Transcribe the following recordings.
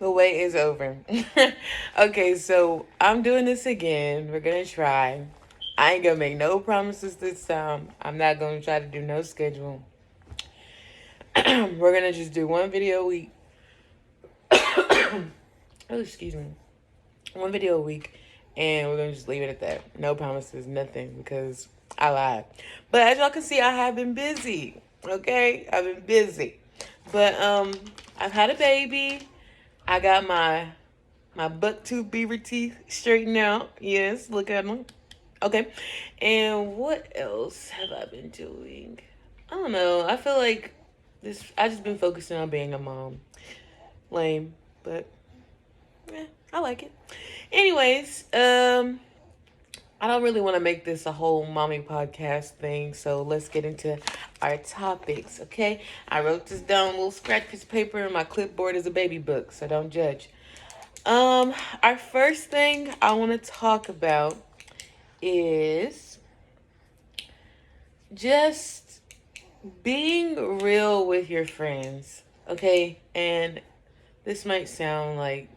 The wait is over. Okay, so I'm doing this again. We're gonna try. I ain't gonna make no promises this time. I'm not gonna try to do no schedule. We're gonna just do one video a week. Oh, excuse me. One video a week, and we're gonna just leave it at that. No promises, nothing, because I lied. But as y'all can see, I have been busy. Okay, I've been busy. But I've had a baby. I got my buck tooth beaver teeth straightened out. Yes, look at them. Okay. And what else have I been doing? I don't know. I feel like I just been focusing on being a mom. Lame, but yeah, I like it. Anyways, I don't really want to make this a whole mommy podcast thing, so let's get into our topics, okay? I wrote this down on a little scratch piece of paper, and my clipboard is a baby book, so don't judge. Our first thing I want to talk about is just being real with your friends, okay? And this might sound like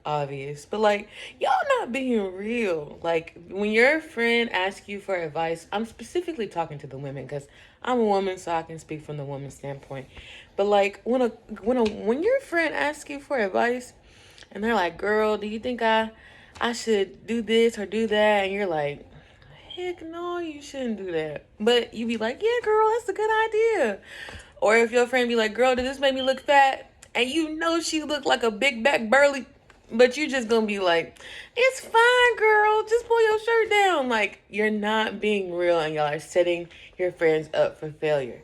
obvious, but like, y'all not being real. Like, when your friend asks you for advice, I'm specifically talking to the women because I'm a woman, so I can speak from the woman's standpoint. But like, when your friend asks you for advice, and they're like, "Girl, do you think I should do this or do that?" And you're like, "Heck no, you shouldn't do that." But you be like, "Yeah, girl, that's a good idea." Or if your friend be like, "Girl, did this make me look fat?" And you know she looked like a big back burly, but you just gonna be like, "It's fine, girl. Just pull your shirt down." Like, you're not being real, and y'all are setting your friends up for failure.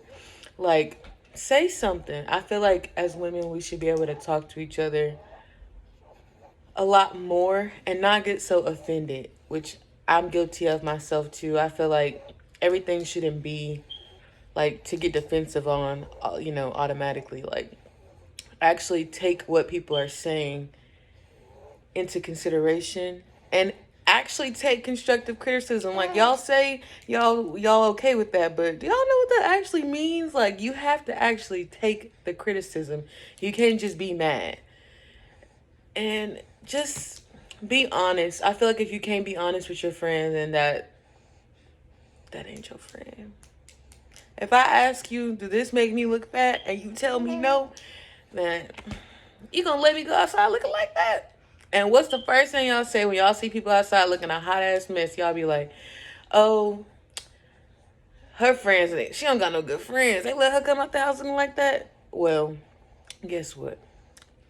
Like, say something. I feel like as women, we should be able to talk to each other a lot more and not get so offended, which I'm guilty of myself too. I feel like everything shouldn't be like to get defensive on, automatically. Like, actually take what people are saying into consideration and actually take constructive criticism. Like, y'all say y'all okay with that, but do y'all know what that actually means? Like, you have to actually take the criticism. You can't just be mad. And just be honest. I feel like if you can't be honest with your friend, then that ain't your friend. If I ask you, "Do this make me look fat?" and you tell me no, then you gonna let me go outside looking like that? And what's the first thing y'all say when y'all see people outside looking a hot ass mess? Y'all be like, "Oh, her friends, she don't got no good friends. They let her come out the house looking like that." Well, guess what?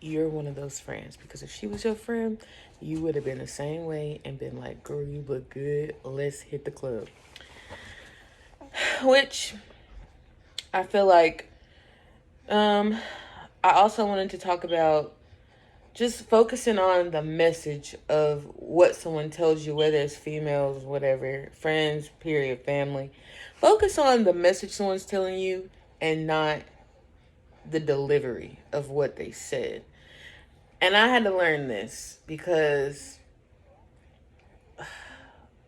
You're one of those friends, because if she was your friend, you would have been the same way and been like, "Girl, you look good. Let's hit the club." Which I feel like I also wanted to talk about just focusing on the message of what someone tells you, whether it's females, whatever, friends, period, family. Focus on the message someone's telling you and not the delivery of what they said. And I had to learn this because,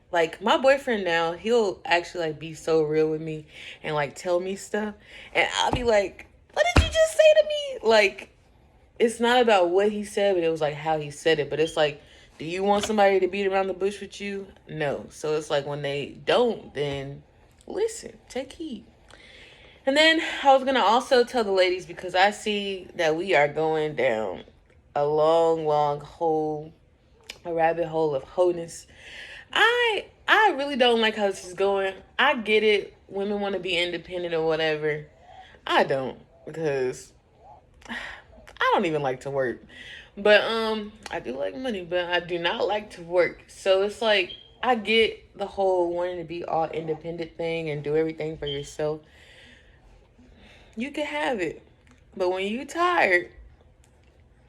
like, my boyfriend now, he'll actually like be so real with me and like tell me stuff, and I'll be like, "What did you just say to me?" Like, it's not about what he said, but it was like how he said it. But it's like, do you want somebody to beat around the bush with you? No. So it's like, when they don't, then listen, take heed. And then I was gonna also tell the ladies, because I see that we are going down a long, long hole, a rabbit hole of wholeness. I really don't like how this is going. I get it. Women want to be independent or whatever. I don't, because I don't even like to work. But I do like money, but I do not like to work. So it's like, I get the whole wanting to be all independent thing and do everything for yourself. You can have it. But when you tired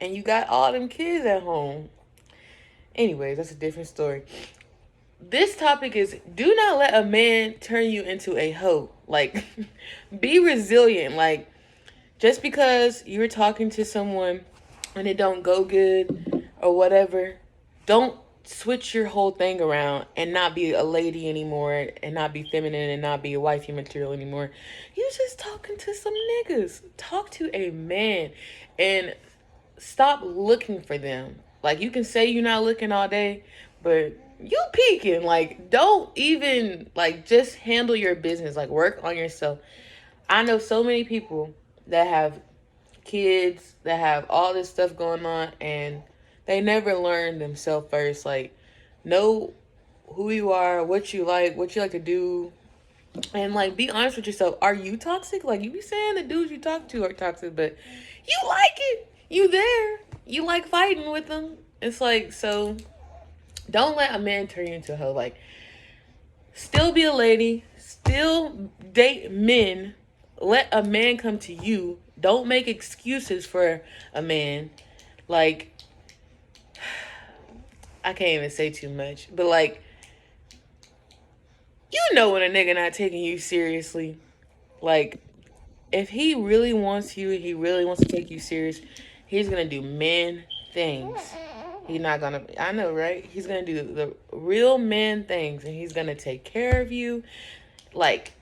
and you got all them kids at home, anyways, that's a different story. This topic is, do not let a man turn you into a hoe. Like, be resilient. Like, just because you're talking to someone and it don't go good or whatever, don't switch your whole thing around and not be a lady anymore and not be feminine and not be a wifey material anymore. You just talking to some niggas. Talk to a man. And stop looking for them. Like, you can say you're not looking all day, but you peeking. Like, don't even, like, just handle your business. Like, work on yourself. I know so many people that have kids, that have all this stuff going on, and they never learn themselves first. Like, know who you are, what you like to do, and like be honest with yourself. Are you toxic? Like, you be saying the dudes you talk to are toxic, but you like it. You there. You like fighting with them. It's like, so don't let a man turn you into a hoe. Like, still be a lady. Still date men. Let a man come to you. Don't make excuses for a man. Like, I can't even say too much, but like, you know when a nigga not taking you seriously. Like, if he really wants you, he really wants to take you serious, he's gonna do man things. He's not gonna, I know, right? He's gonna do the real man things, and he's gonna take care of you. Like,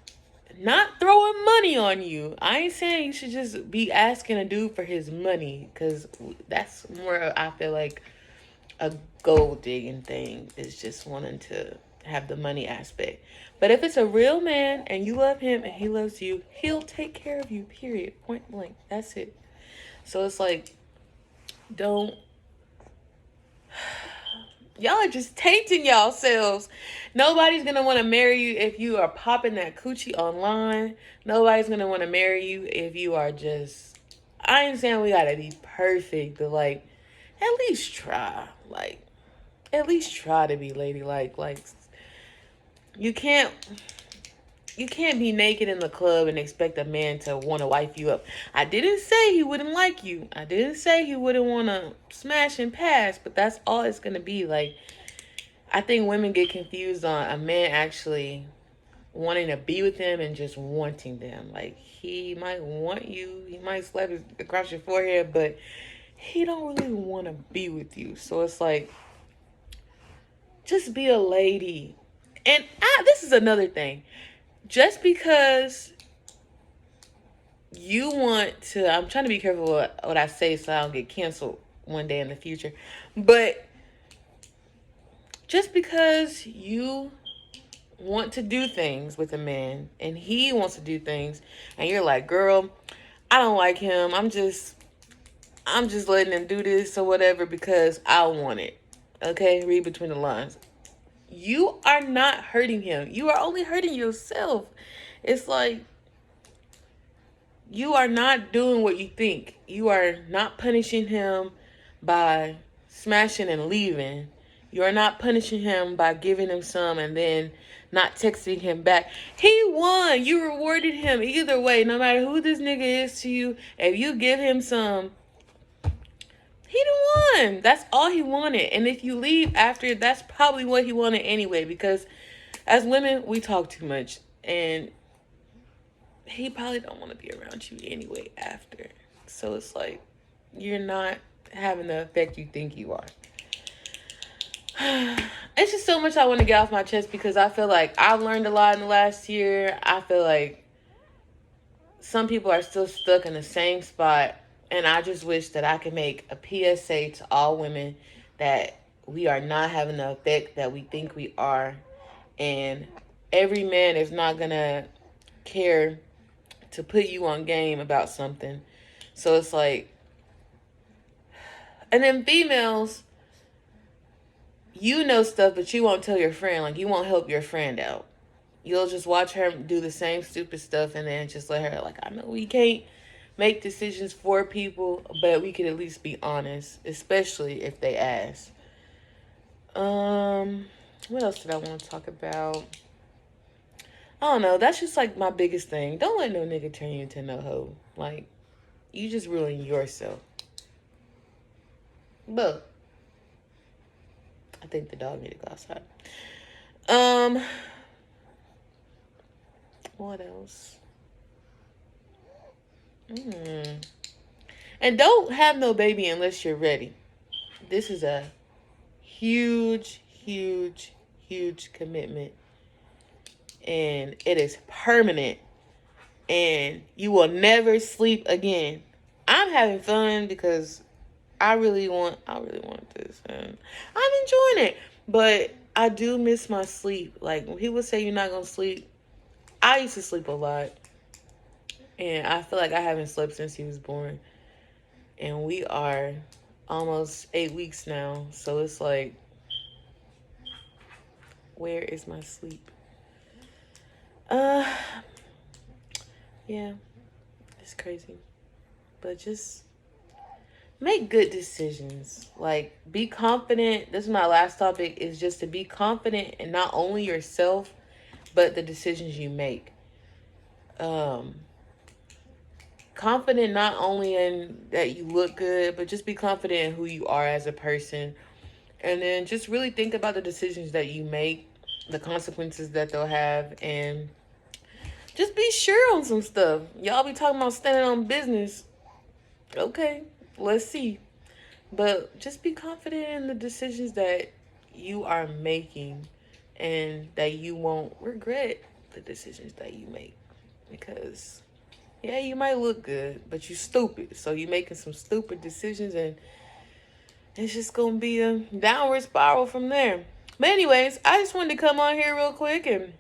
not throwing money on you. I ain't saying you should just be asking a dude for his money, because that's more, I feel like, a gold digging thing, is just wanting to have the money aspect. But if it's a real man and you love him and he loves you, he'll take care of you, period. Point blank. That's it. So it's like, don't. Y'all are just tainting yourselves. Nobody's gonna want to marry you if you are popping that coochie online. Nobody's gonna want to marry you if you are just. I ain't saying we gotta be perfect, but like, at least try. Like, at least try to be ladylike. Like, you can't be naked in the club and expect a man to want to wife you up. I didn't say he wouldn't like you. I didn't say he wouldn't want to smash and pass, but that's all it's going to be. Like, I think women get confused on a man actually wanting to be with them and just wanting them. Like, he might want you, he might slap it across your forehead, but he don't really want to be with you. So it's like, just be a lady. And this is another thing. Just because you want to, I'm trying to be careful what I say so I don't get canceled one day in the future. But just because you want to do things with a man and he wants to do things, and you're like, girl, I don't like him. I'm just letting him do this or whatever because I want it. Okay, read between the lines. You are not hurting him. You are only hurting yourself. It's like, you are not doing what you think. You are not punishing him by smashing and leaving. You are not punishing him by giving him some and then not texting him back. He won. You rewarded him either way. No matter who this nigga is to you, if you give him some, he done won. That's all he wanted. And if you leave after, that's probably what he wanted anyway. Because as women, we talk too much. And he probably don't want to be around you anyway after. So it's like, you're not having the effect you think you are. It's just so much I want to get off my chest because I feel like I've learned a lot in the last year. I feel like some people are still stuck in the same spot. And I just wish that I could make a PSA to all women that we are not having the effect that we think we are. And every man is not going to care to put you on game about something. So it's like, and then females, you know stuff, but you won't tell your friend. Like, you won't help your friend out. You'll just watch her do the same stupid stuff and then just let her, like, I know we can't make decisions for people, but we could at least be honest, especially if they ask. What else did I want to talk about? I don't know. That's just like my biggest thing. Don't let no nigga turn you into no hoe. Like, you just ruin yourself. But I think the dog need to go outside. What else? And don't have no baby unless you're ready. This is a huge, huge, huge commitment. And it is permanent. And you will never sleep again. I'm having fun because I really want this, and I'm enjoying it. But I do miss my sleep. Like when people say you're not gonna sleep, I used to sleep a lot, and I feel like I haven't slept since he was born. And we are almost 8 weeks now, so it's like, where is my sleep? Uh, yeah, it's crazy, but just make good decisions. Like, be confident. This is my last topic, is just to be confident in not only yourself, but the decisions you make. Um, Confident not only in that you look good, but just be confident in who you are as a person. And then just really think about the decisions that you make, the consequences that they'll have, and just be sure on some stuff. Y'all be talking about standing on business. Okay, let's see. But just be confident in the decisions that you are making, and that you won't regret the decisions that you make. Because, yeah, you might look good, but you stupid. So you making some stupid decisions, and it's just going to be a downward spiral from there. But anyways, I just wanted to come on here real quick and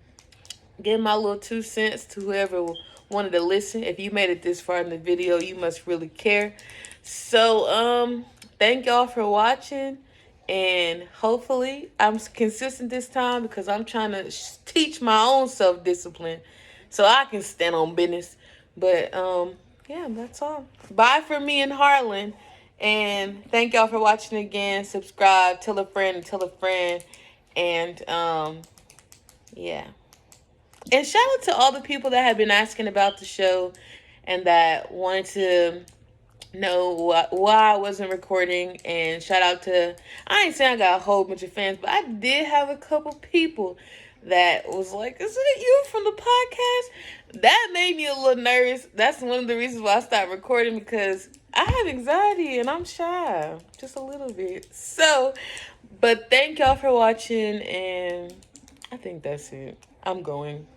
give my little 2 cents to whoever wanted to listen. If you made it this far in the video, you must really care. So, thank y'all for watching, and hopefully I'm consistent this time, because I'm trying to teach my own self-discipline so I can stand on business. But, yeah, that's all. Bye from me in Heartland, and thank y'all for watching again. Subscribe, tell a friend, and tell a friend, and, yeah. And shout out to all the people that have been asking about the show and that wanted to know why I wasn't recording. And shout out to, I ain't saying I got a whole bunch of fans, but I did have a couple people that was like, "Is it you from the podcast?" That made me a little nervous. That's one of the reasons why I stopped recording, because I have anxiety and I'm shy. Just a little bit. So, but thank y'all for watching, and I think that's it. I'm going.